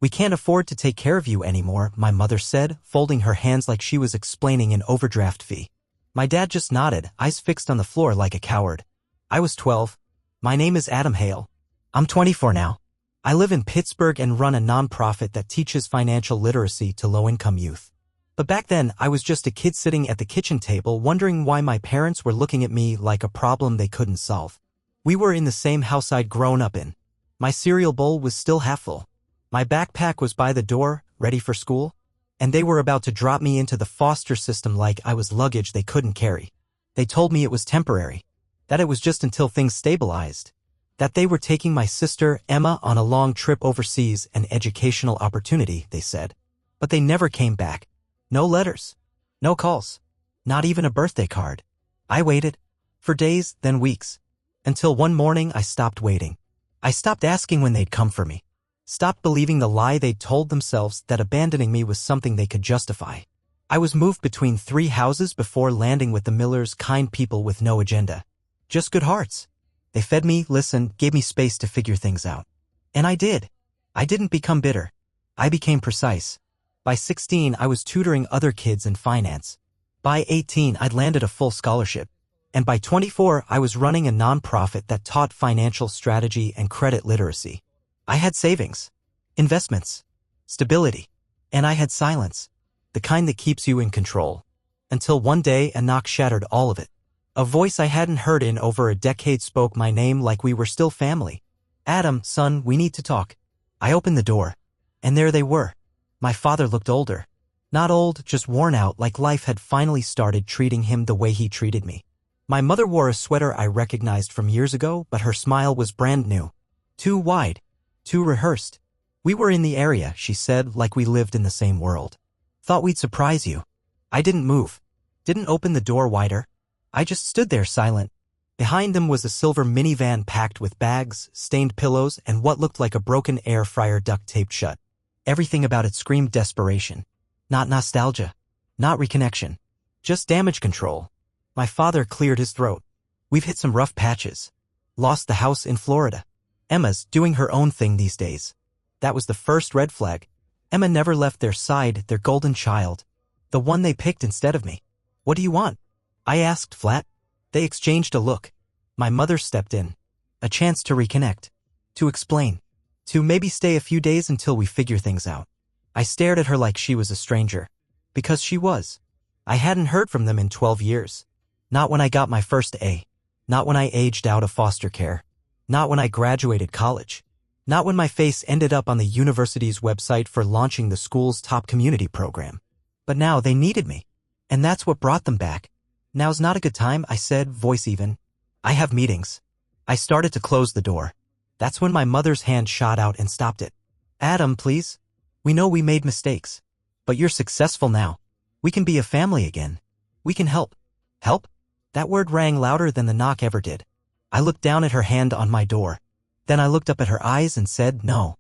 "We can't afford to take care of you anymore," my mother said, folding her hands like she was explaining an overdraft fee. My dad just nodded, eyes fixed on the floor like a coward. I was 12. My name is Adam Hale. I'm 24 now. I live in Pittsburgh and run a nonprofit that teaches financial literacy to low-income youth. But back then, I was just a kid sitting at the kitchen table wondering why my parents were looking at me like a problem they couldn't solve. We were in the same house I'd grown up in. My cereal bowl was still half full. My backpack was by the door, ready for school, and they were about to drop me into the foster system like I was luggage they couldn't carry. They told me it was temporary, that it was just until things stabilized, that they were taking my sister, Emma, on a long trip overseas, an educational opportunity, they said. But they never came back. No letters. No calls. Not even a birthday card. I waited. For days, then weeks. Until one morning I stopped waiting. I stopped asking when they'd come for me. Stopped believing the lie they'd told themselves that abandoning me was something they could justify. I was moved between 3 houses before landing with the Millers, kind people with no agenda. Just good hearts. They fed me, listened, gave me space to figure things out. And I did. I didn't become bitter. I became precise. By 16, I was tutoring other kids in finance. By 18, I'd landed a full scholarship. And by 24, I was running a nonprofit that taught financial strategy and credit literacy. I had savings, investments, stability, and I had silence, the kind that keeps you in control. Until one day a knock shattered all of it. A voice I hadn't heard in over a decade spoke my name like we were still family. "Adam, son, we need to talk." I opened the door, and there they were. My father looked older. Not old, just worn out, like life had finally started treating him the way he treated me. My mother wore a sweater I recognized from years ago, but her smile was brand new. Too wide. Too rehearsed. "We were in the area," she said, like we lived in the same world. "Thought we'd surprise you." I didn't move. Didn't open the door wider. I just stood there silent. Behind them was a silver minivan packed with bags, stained pillows, and what looked like a broken air fryer duct taped shut. Everything about it screamed desperation. Not nostalgia. Not reconnection. Just damage control. My father cleared his throat. "We've hit some rough patches. Lost the house in Florida. Emma's doing her own thing these days." That was the first red flag. Emma never left their side, their golden child. The one they picked instead of me. "What do you want?" I asked flat. They exchanged a look. My mother stepped in. A chance to reconnect. To explain. To maybe stay a few days until we figure things out. I stared at her like she was a stranger. Because she was. I hadn't heard from them in 12 years. Not when I got my first A. Not when I aged out of foster care. Not when I graduated college. Not when my face ended up on the university's website for launching the school's top community program. But now they needed me. And that's what brought them back. "Now's not a good time," I said, voice even. "I have meetings." I started to close the door. That's when my mother's hand shot out and stopped it. "Adam, please. We know we made mistakes. But you're successful now. We can be a family again. We can help." Help? That word rang louder than the knock ever did. I looked down at her hand on my door. Then I looked up at her eyes and said no.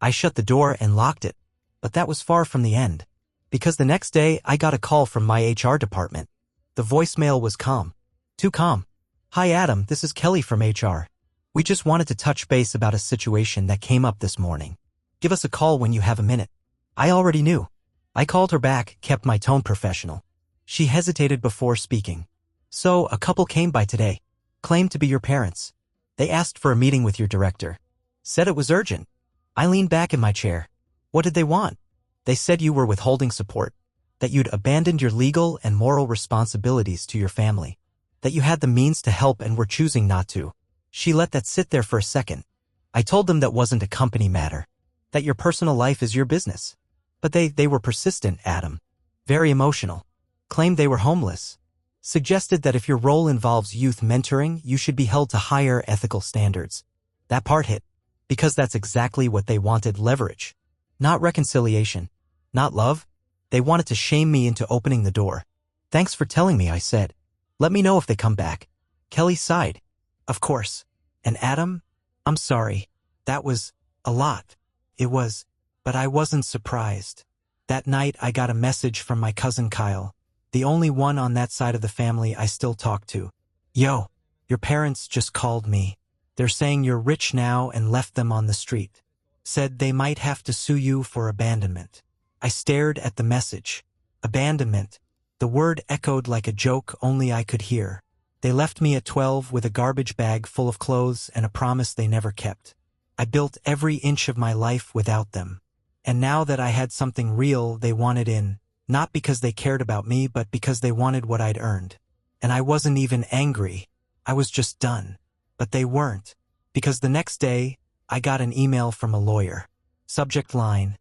I shut the door and locked it. But that was far from the end. Because the next day I got a call from my HR department. The voicemail was calm. Too calm. "Hi Adam, this is Kelly from HR. We just wanted to touch base about a situation that came up this morning. Give us a call when you have a minute." I already knew. I called her back, kept my tone professional. She hesitated before speaking. "So, a couple came by today. Claimed to be your parents. They asked for a meeting with your director. Said it was urgent." I leaned back in my chair. "What did they want?" "They said you were withholding support. That you'd abandoned your legal and moral responsibilities to your family. That you had the means to help and were choosing not to." She let that sit there for a second. I told them that wasn't a company matter. That your personal life is your business. But they were persistent, Adam. Very emotional. Claimed they were homeless. Suggested that if your role involves youth mentoring, you should be held to higher ethical standards. That part hit. Because that's exactly what they wanted, leverage. Not reconciliation. Not love. They wanted to shame me into opening the door. "Thanks for telling me," I said. "Let me know if they come back." Kelly sighed. "Of course. And Adam, I'm sorry. That was a lot. It was, but I wasn't surprised. That night I got a message from my cousin Kyle, the only one on that side of the family I still talk to. 'Yo, your parents just called me. They're saying you're rich now and left them on the street. said they might have to sue you for abandonment. I stared at the message. Abandonment. The word echoed like a joke only I could hear. They left me at 12 with a garbage bag full of clothes and a promise they never kept. I built every inch of my life without them. And now that I had something real they wanted in, not because they cared about me but because they wanted what I'd earned. And I wasn't even angry. I was just done. But they weren't. Because the next day, I got an email from a lawyer. Subject line: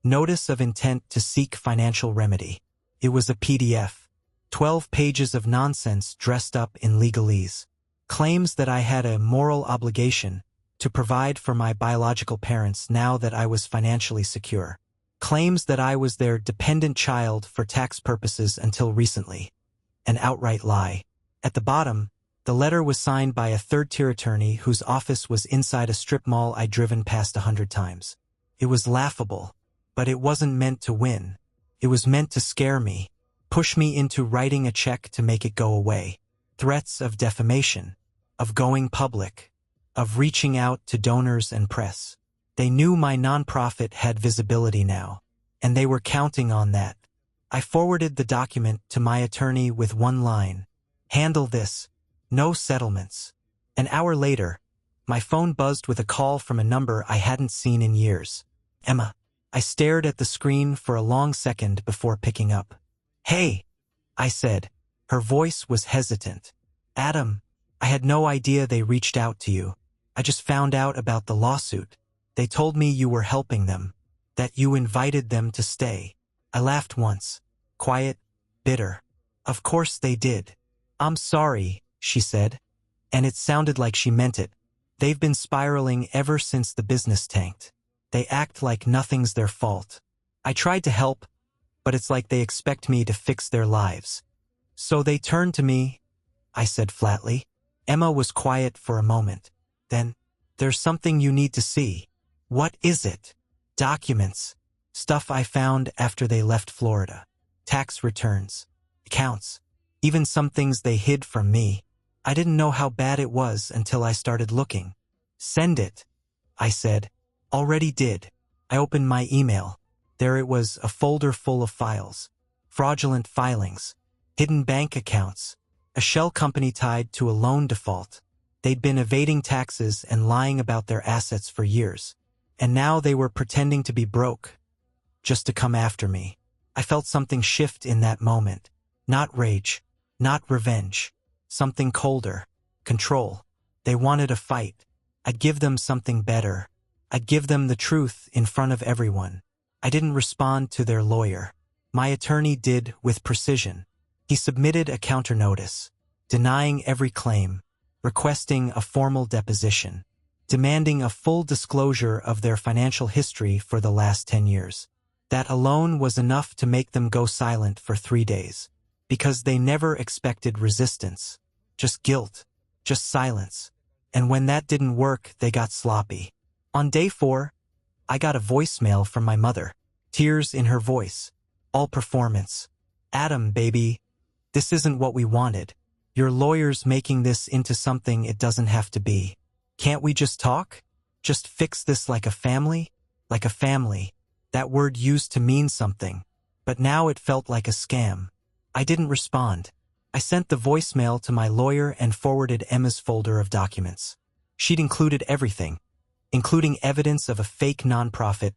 Notice of intent to seek financial remedy. It was a PDF. 12 pages of nonsense dressed up in legalese. Claims that I had a moral obligation to provide for my biological parents now that I was financially secure. Claims that I was their dependent child for tax purposes until recently. An outright lie. At the bottom, the letter was signed by a third-tier attorney whose office was inside a strip mall I'd driven past 100 times. It was laughable, but it wasn't meant to win. It was meant to scare me, push me into writing a check to make it go away. Threats of defamation, of going public, of reaching out to donors and press. They knew my nonprofit had visibility now, and they were counting on that. I forwarded the document to my attorney with one line: handle this. No settlements. An hour later, my phone buzzed with a call from a number I hadn't seen in years. Emma. I stared at the screen for a long second before picking up. Hey, I said. Her voice was hesitant. Adam, I had no idea they reached out to you. I just found out about the lawsuit. They told me you were helping them, that you invited them to stay. I laughed once. Quiet, bitter. Of course they did. I'm sorry, she said. And it sounded like she meant it. They've been spiraling ever since the business tanked. They act like nothing's their fault. I tried to help, but it's like they expect me to fix their lives. So they turned to me, I said flatly. Emma was quiet for a moment. Then, there's something you need to see. What is it? Documents. Stuff I found after they left Florida. Tax returns. Accounts. Even some things they hid from me. I didn't know how bad it was until I started looking. Send it, I said. Already did. I opened my email. There it was, a folder full of files. Fraudulent filings. Hidden bank accounts. A shell company tied to a loan default. They'd been evading taxes and lying about their assets for years. And now they were pretending to be broke, just to come after me. I felt something shift in that moment. Not rage. Not revenge. Something colder. Control. They wanted a fight. I'd give them something better. I'd give them the truth in front of everyone. I didn't respond to their lawyer. My attorney did with precision. He submitted a counter notice, denying every claim, requesting a formal deposition, demanding a full disclosure of their financial history for the last 10 years. That alone was enough to make them go silent for 3 days. Because they never expected resistance. Just guilt. Just silence. And when that didn't work, they got sloppy. On day 4, I got a voicemail from my mother. Tears in her voice. All performance. Adam, baby, this isn't what we wanted. Your lawyer's making this into something it doesn't have to be. Can't we just talk? Just fix this like a family? Like a family. That word used to mean something. But now it felt like a scam. I didn't respond. I sent the voicemail to my lawyer and forwarded Emma's folder of documents. She'd included everything, including evidence of a fake nonprofit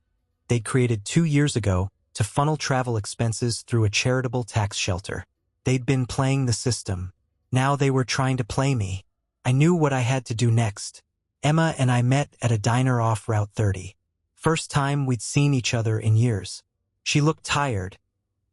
they'd created 2 years ago to funnel travel expenses through a charitable tax shelter. They'd been playing the system. Now they were trying to play me. I knew what I had to do next. Emma and I met at a diner off Route 30. First time we'd seen each other in years. She looked tired,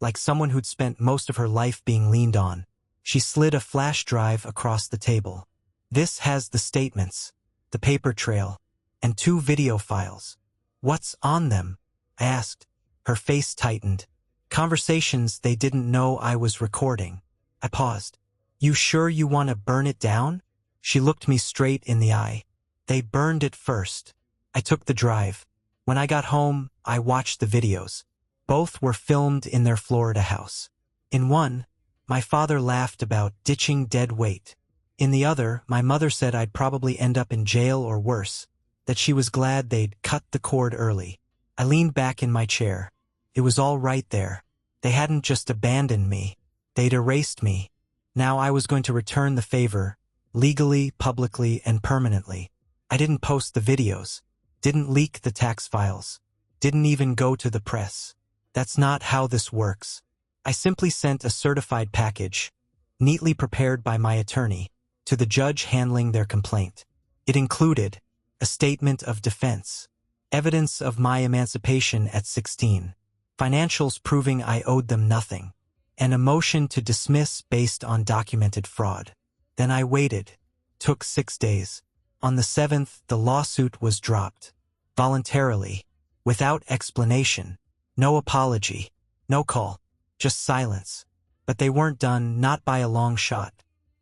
like someone who'd spent most of her life being leaned on. She slid a flash drive across the table. This has the statements, the paper trail, and 2 video files. What's on them? I asked. Her face tightened. Conversations they didn't know I was recording. I paused. You sure you want to burn it down? She looked me straight in the eye. They burned it first. I took the drive. When I got home, I watched the videos. Both were filmed in their Florida house. In one, my father laughed about ditching dead weight. In the other, my mother said I'd probably end up in jail or worse, that she was glad they'd cut the cord early. I leaned back in my chair. It was all right there. They hadn't just abandoned me. They'd erased me. Now I was going to return the favor, legally, publicly, and permanently. I didn't post the videos, didn't leak the tax files, didn't even go to the press. That's not how this works. I simply sent a certified package, neatly prepared by my attorney, to the judge handling their complaint. It included a statement of defense, evidence of my emancipation at 16, financials proving I owed them nothing, and a motion to dismiss based on documented fraud. Then I waited. Took 6 days. On the 7th, the lawsuit was dropped. Voluntarily. Without explanation. No apology. No call. Just silence. But they weren't done, not by a long shot.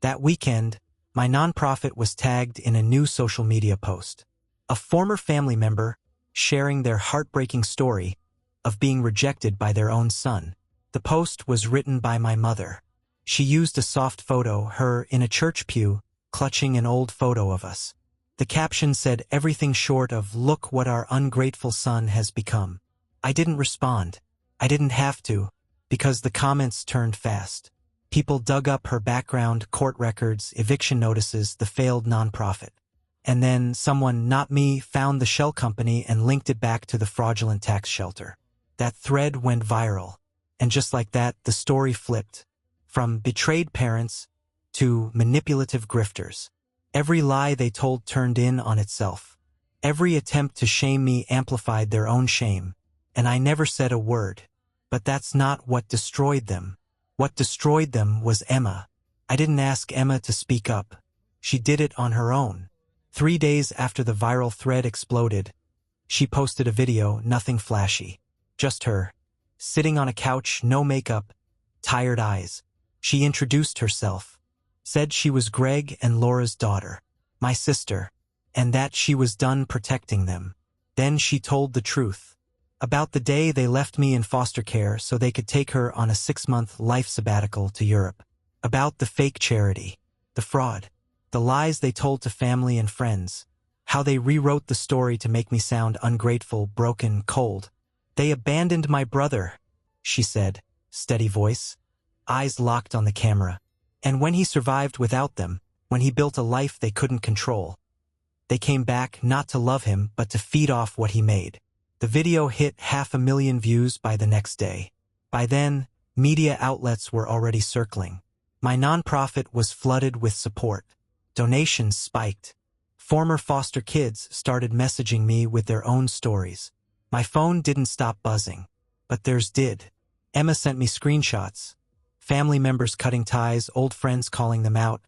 That weekend, my nonprofit was tagged in a new social media post. A former family member sharing their heartbreaking story of being rejected by their own son. The post was written by my mother. She used a soft photo, her in a church pew, clutching an old photo of us. The caption said everything short of "Look what our ungrateful son has become." I didn't respond. I didn't have to, because the comments turned fast. People dug up her background, court records, eviction notices, the failed nonprofit. And then someone, not me, found the shell company and linked it back to the fraudulent tax shelter. That thread went viral. And just like that, the story flipped. From betrayed parents to manipulative grifters. Every lie they told turned in on itself. Every attempt to shame me amplified their own shame. And I never said a word. But that's not what destroyed them. What destroyed them was Emma. I didn't ask Emma to speak up. She did it on her own. 3 days after the viral thread exploded, she posted a video, nothing flashy. Just her, sitting on a couch, no makeup, tired eyes. She introduced herself, said she was Greg and Laura's daughter, my sister, and that she was done protecting them. Then she told the truth. About the day they left me in foster care so they could take her on a 6-month life sabbatical to Europe. About the fake charity, the fraud, the lies they told to family and friends, how they rewrote the story to make me sound ungrateful, broken, cold. They abandoned my brother, she said, steady voice, eyes locked on the camera. And when he survived without them, when he built a life they couldn't control, they came back not to love him but to feed off what he made. The video hit 500,000 views by the next day. By then, media outlets were already circling. My nonprofit was flooded with support. Donations spiked. Former foster kids started messaging me with their own stories. My phone didn't stop buzzing, but theirs did. Emma sent me screenshots. Family members cutting ties, old friends calling them out,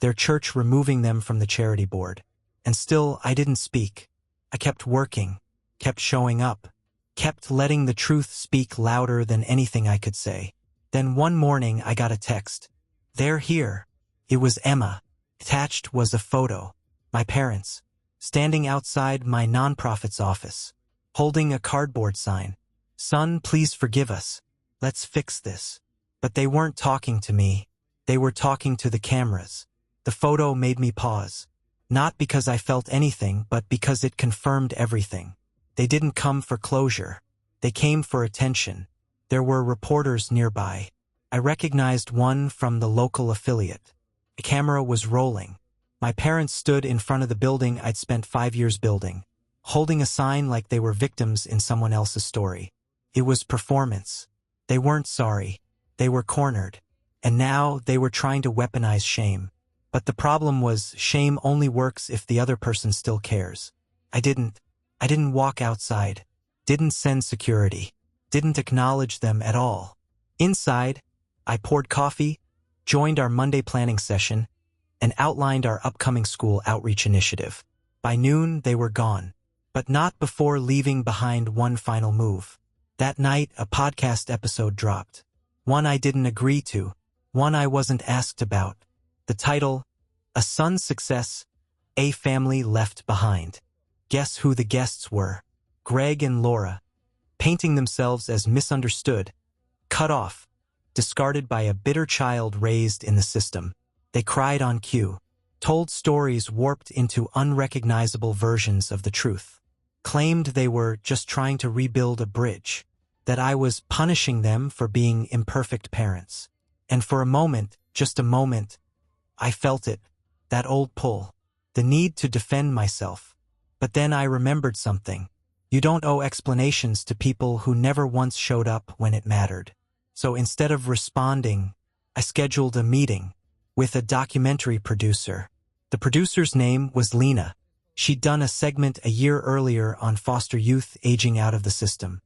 their church removing them from the charity board. And still, I didn't speak. I kept working, kept showing up, kept letting the truth speak louder than anything I could say. Then one morning I got a text. They're here. It was Emma. Attached was a photo. My parents, standing outside my nonprofit's office, holding a cardboard sign. Son, please forgive us. Let's fix this. But they weren't talking to me. They were talking to the cameras. The photo made me pause. Not because I felt anything, but because it confirmed everything. They didn't come for closure. They came for attention. There were reporters nearby. I recognized one from the local affiliate. The camera was rolling. My parents stood in front of the building I'd spent 5 years building, holding a sign like they were victims in someone else's story. It was performance. They weren't sorry. They were cornered. And now they were trying to weaponize shame. But the problem was, shame only works if the other person still cares. I didn't walk outside. Didn't send security. Didn't acknowledge them at all. Inside, I poured coffee, joined our Monday planning session, and outlined our upcoming school outreach initiative. By noon, they were gone. But not before leaving behind one final move. That night, a podcast episode dropped. One I didn't agree to. One I wasn't asked about. The title, A Son's Success, A Family Left Behind. Guess who the guests were? Greg and Laura, painting themselves as misunderstood, cut off, discarded by a bitter child raised in the system. They cried on cue. told stories warped into unrecognizable versions of the truth, claimed they were just trying to rebuild a bridge, that I was punishing them for being imperfect parents. And for a moment, just a moment, I felt it, that old pull, the need to defend myself. But then I remembered something. You don't owe explanations to people who never once showed up when it mattered. So instead of responding, I scheduled a meeting with a documentary producer. The producer's name was Lena. She'd done a segment a year earlier on foster youth aging out of the system.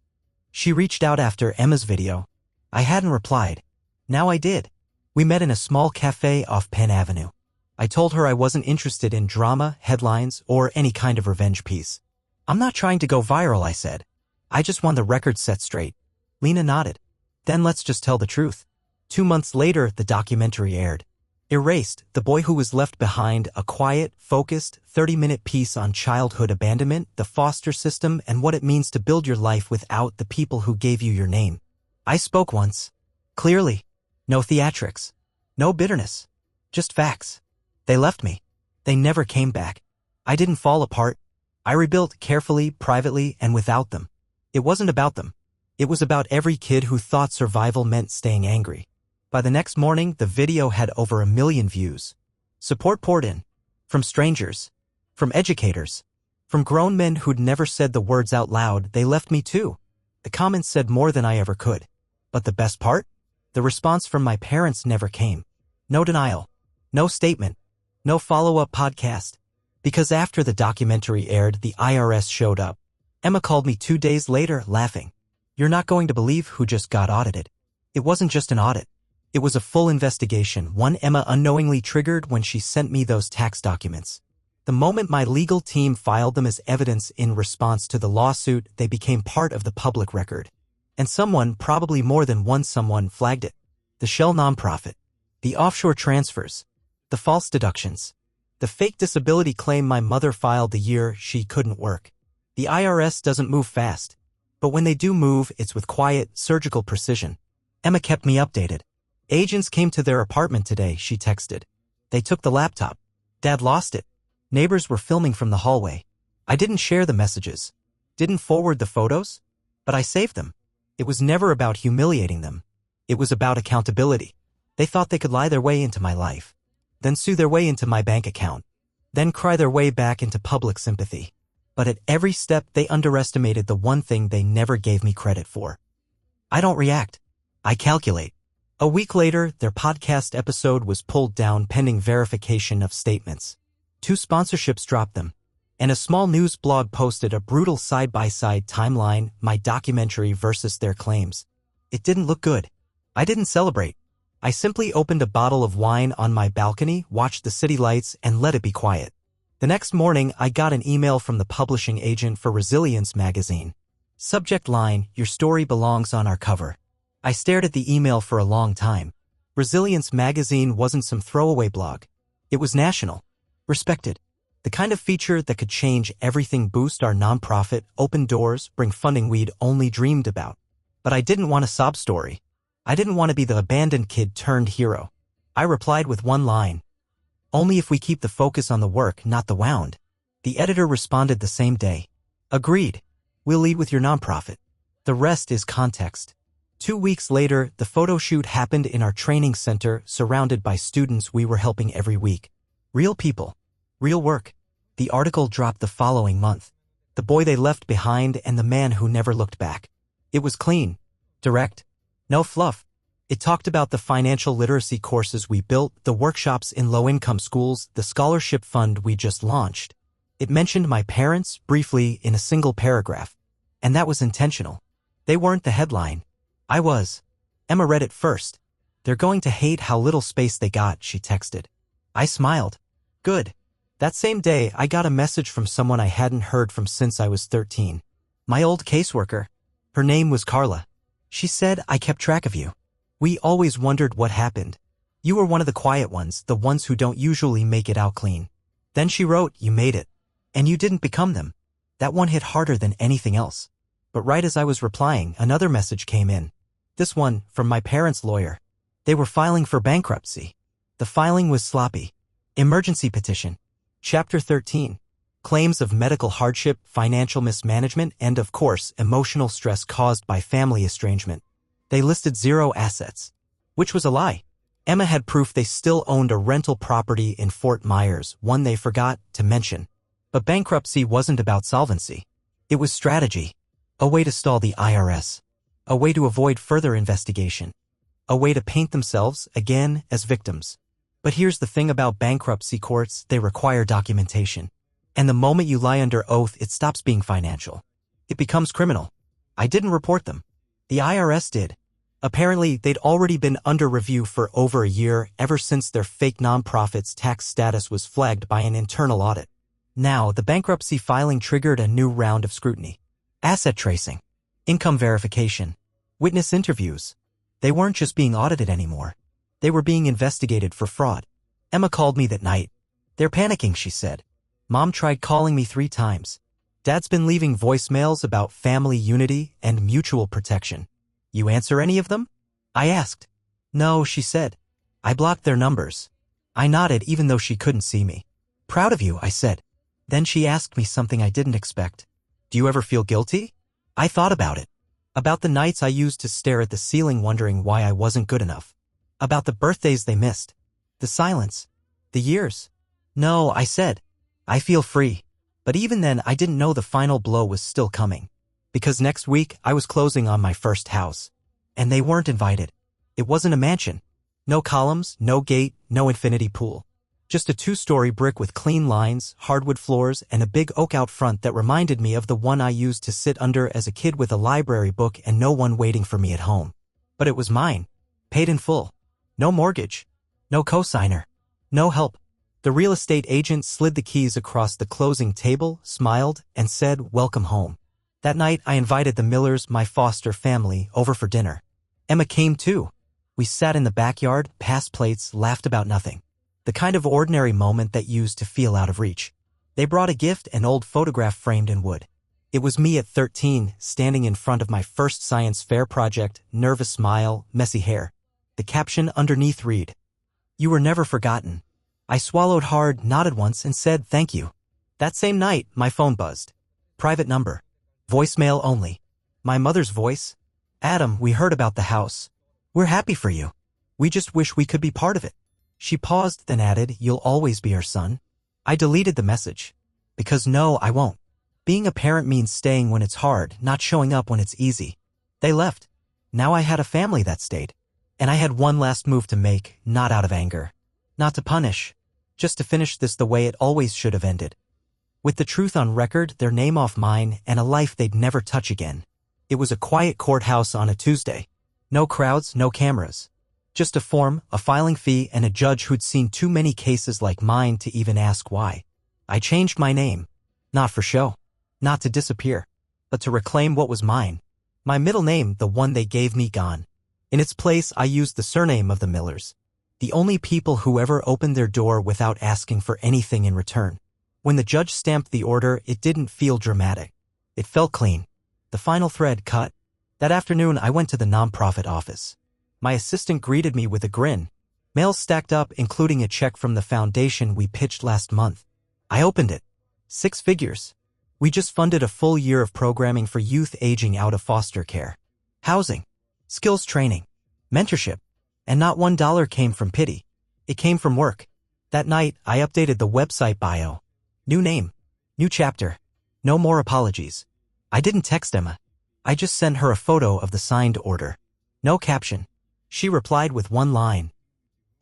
She reached out after Emma's video. I hadn't replied. Now I did. We met in a small cafe off Penn Avenue. I told her I wasn't interested in drama, headlines, or any kind of revenge piece. I'm not trying to go viral, I said. I just want the record set straight. Lena nodded. Then let's just tell the truth. 2 months later, the documentary aired. Erased, the boy who was left behind, a quiet, focused, 30-minute piece on childhood abandonment, the foster system, and what it means to build your life without the people who gave you your name. I spoke once. Clearly. No theatrics. No bitterness. Just facts. They left me. They never came back. I didn't fall apart. I rebuilt carefully, privately, and without them. It wasn't about them. It was about every kid who thought survival meant staying angry. By the next morning, the video had over 1 million views. Support poured in. From strangers. From educators. From grown men who'd never said the words out loud, they left me too. The comments said more than I ever could. But the best part? The response from my parents never came. No denial. No statement. No follow-up podcast. Because after the documentary aired, the IRS showed up. Emma called me 2 days later, laughing. You're not going to believe who just got audited. It wasn't just an audit. It was a full investigation, one Emma unknowingly triggered when she sent me those tax documents. The moment my legal team filed them as evidence in response to the lawsuit, they became part of the public record. And someone, probably more than one someone, flagged it. The shell nonprofit. The offshore transfers. The false deductions. The fake disability claim my mother filed the year she couldn't work. The IRS doesn't move fast. But when they do move, it's with quiet, surgical precision. Emma kept me updated. Agents came to their apartment today, she texted. They took the laptop. Dad lost it. Neighbors were filming from the hallway. I didn't share the messages. Didn't forward the photos. But I saved them. It was never about humiliating them. It was about accountability. They thought they could lie their way into my life. Then sue their way into my bank account. Then cry their way back into public sympathy. But at every step, they underestimated the one thing they never gave me credit for. I don't react. I calculate. A week later, their podcast episode was pulled down pending verification of statements. 2 sponsorships dropped them. And a small news blog posted a brutal side-by-side timeline, my documentary versus their claims. It didn't look good. I didn't celebrate. I simply opened a bottle of wine on my balcony, watched the city lights, and let it be quiet. The next morning, I got an email from the publishing agent for Resilience magazine. Subject line, your story belongs on our cover. I stared at the email for a long time. Resilience magazine wasn't some throwaway blog. It was national. Respected. The kind of feature that could change everything, boost our nonprofit, open doors, bring funding we'd only dreamed about. But I didn't want a sob story. I didn't want to be the abandoned kid turned hero. I replied with one line. Only if we keep the focus on the work, not the wound. The editor responded the same day. Agreed. We'll lead with your nonprofit. The rest is context. 2 weeks later, the photo shoot happened in our training center, surrounded by students we were helping every week. Real people. Real work. The article dropped the following month. The boy they left behind and the man who never looked back. It was clean. Direct. No fluff. It talked about the financial literacy courses we built, the workshops in low-income schools, the scholarship fund we just launched. It mentioned my parents, briefly, in a single paragraph. And that was intentional. They weren't the headline. I was. Emma read it first. They're going to hate how little space they got, she texted. I smiled. Good. That same day, I got a message from someone I hadn't heard from since I was 13. My old caseworker. Her name was Carla. She said, I kept track of you. We always wondered what happened. You were one of the quiet ones, the ones who don't usually make it out clean. Then she wrote, you made it. And you didn't become them. That one hit harder than anything else. But right as I was replying, another message came in. This one, from my parents' lawyer. They were filing for bankruptcy. The filing was sloppy. Emergency Petition. Chapter 13. Claims of medical hardship, financial mismanagement, and of course, emotional stress caused by family estrangement. They listed 0 assets, which was a lie. Emma had proof they still owned a rental property in Fort Myers, one they forgot to mention. But bankruptcy wasn't about solvency. It was strategy. A way to stall the IRS. A way to avoid further investigation. A way to paint themselves, again, as victims. But here's the thing about bankruptcy courts, they require documentation. And the moment you lie under oath, it stops being financial. It becomes criminal. I didn't report them. The IRS did. Apparently, they'd already been under review for over a year, ever since their fake nonprofit's tax status was flagged by an internal audit. Now, the bankruptcy filing triggered a new round of scrutiny. Asset tracing. Income verification. Witness interviews. They weren't just being audited anymore. They were being investigated for fraud. Emma called me that night. "They're panicking," she said. "Mom tried calling me 3 times. Dad's been leaving voicemails about family unity and mutual protection. You answer any of them?" I asked. "No," she said. "I blocked their numbers." I nodded even though she couldn't see me. "Proud of you," I said. Then she asked me something I didn't expect. "Do you ever feel guilty?" I thought about it. About the nights I used to stare at the ceiling wondering why I wasn't good enough. About the birthdays they missed. The silence. The years. "No," I said. "I feel free." But even then, I didn't know the final blow was still coming. Because next week, I was closing on my first house. And they weren't invited. It wasn't a mansion. No columns, no gate, no infinity pool. Just a 2-story brick with clean lines, hardwood floors, and a big oak out front that reminded me of the one I used to sit under as a kid with a library book and no one waiting for me at home. But it was mine. Paid in full. No mortgage. No cosigner. No help. The real estate agent slid the keys across the closing table, smiled, and said, "Welcome home." That night, I invited the Millers, my foster family, over for dinner. Emma came too. We sat in the backyard, passed plates, laughed about nothing. The kind of ordinary moment that used to feel out of reach. They brought a gift, an old photograph framed in wood. It was me at 13, standing in front of my first science fair project, nervous smile, messy hair. The caption underneath read, "You were never forgotten." I swallowed hard, nodded once, and said thank you. That same night, my phone buzzed. Private number. Voicemail only. My mother's voice. "Adam, we heard about the house. We're happy for you. We just wish we could be part of it." She paused, then added, "You'll always be our son." I deleted the message. Because no, I won't. Being a parent means staying when it's hard, not showing up when it's easy. They left. Now I had a family that stayed. And I had one last move to make, not out of anger. Not to punish. Just to finish this the way it always should have ended. With the truth on record, their name off mine, and a life they'd never touch again. It was a quiet courthouse on a Tuesday. No crowds, no cameras. Just a form, a filing fee, and a judge who'd seen too many cases like mine to even ask why. I changed my name. Not for show. Not to disappear. But to reclaim what was mine. My middle name, the one they gave me, gone. In its place, I used the surname of the Millers. The only people who ever opened their door without asking for anything in return. When the judge stamped the order, it didn't feel dramatic. It felt clean. The final thread cut. That afternoon, I went to the nonprofit office. My assistant greeted me with a grin. Mail stacked up, including a check from the foundation we pitched last month. I opened it. 6 figures. We just funded a full year of programming for youth aging out of foster care. Housing. Skills training. Mentorship. And not $1 came from pity. It came from work. That night, I updated the website bio. New name. New chapter. No more apologies. I didn't text Emma. I just sent her a photo of the signed order. No caption. She replied with one line.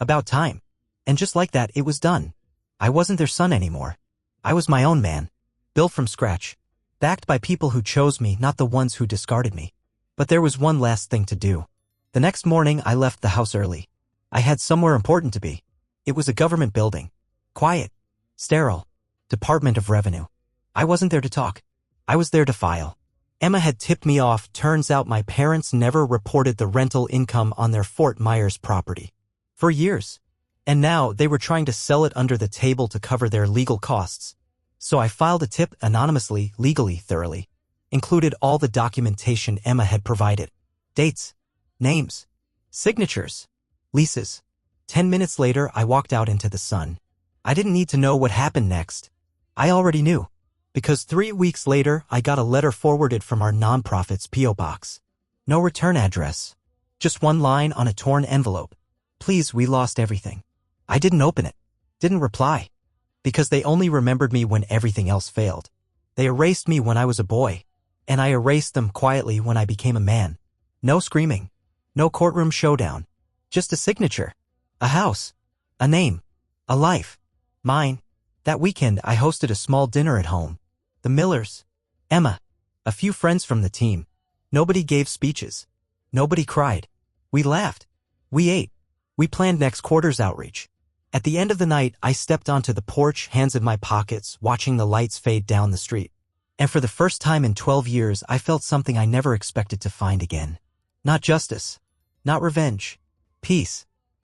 About time. And just like that, it was done. I wasn't their son anymore. I was my own man. Built from scratch. Backed by people who chose me, not the ones who discarded me. But there was one last thing to do. The next morning, I left the house early. I had somewhere important to be. It was a government building. Quiet. Sterile. Department of Revenue. I wasn't there to talk. I was there to file. Emma had tipped me off. Turns out my parents never reported the rental income on their Fort Myers property. For years. And now they were trying to sell it under the table to cover their legal costs. So I filed a tip anonymously, legally, thoroughly. Included all the documentation Emma had provided. Dates. Names. Signatures. Leases. 10 minutes later, I walked out into the sun. I didn't need to know what happened next. I already knew. Because 3 weeks later, I got a letter forwarded from our nonprofit's P.O. box. No return address. Just one line on a torn envelope. Please, we lost everything. I didn't open it. Didn't reply. Because they only remembered me when everything else failed. They erased me when I was a boy. And I erased them quietly when I became a man. No screaming. No courtroom showdown. Just a signature. A house. A name. A life. Mine. That weekend, I hosted a small dinner at home. The Millers. Emma. A few friends from the team. Nobody gave speeches. Nobody cried. We laughed. We ate. We planned next quarter's outreach. At the end of the night, I stepped onto the porch, hands in my pockets, watching the lights fade down the street. And for the first time in 12 years, I felt something I never expected to find again. Not justice. Not revenge. Peace.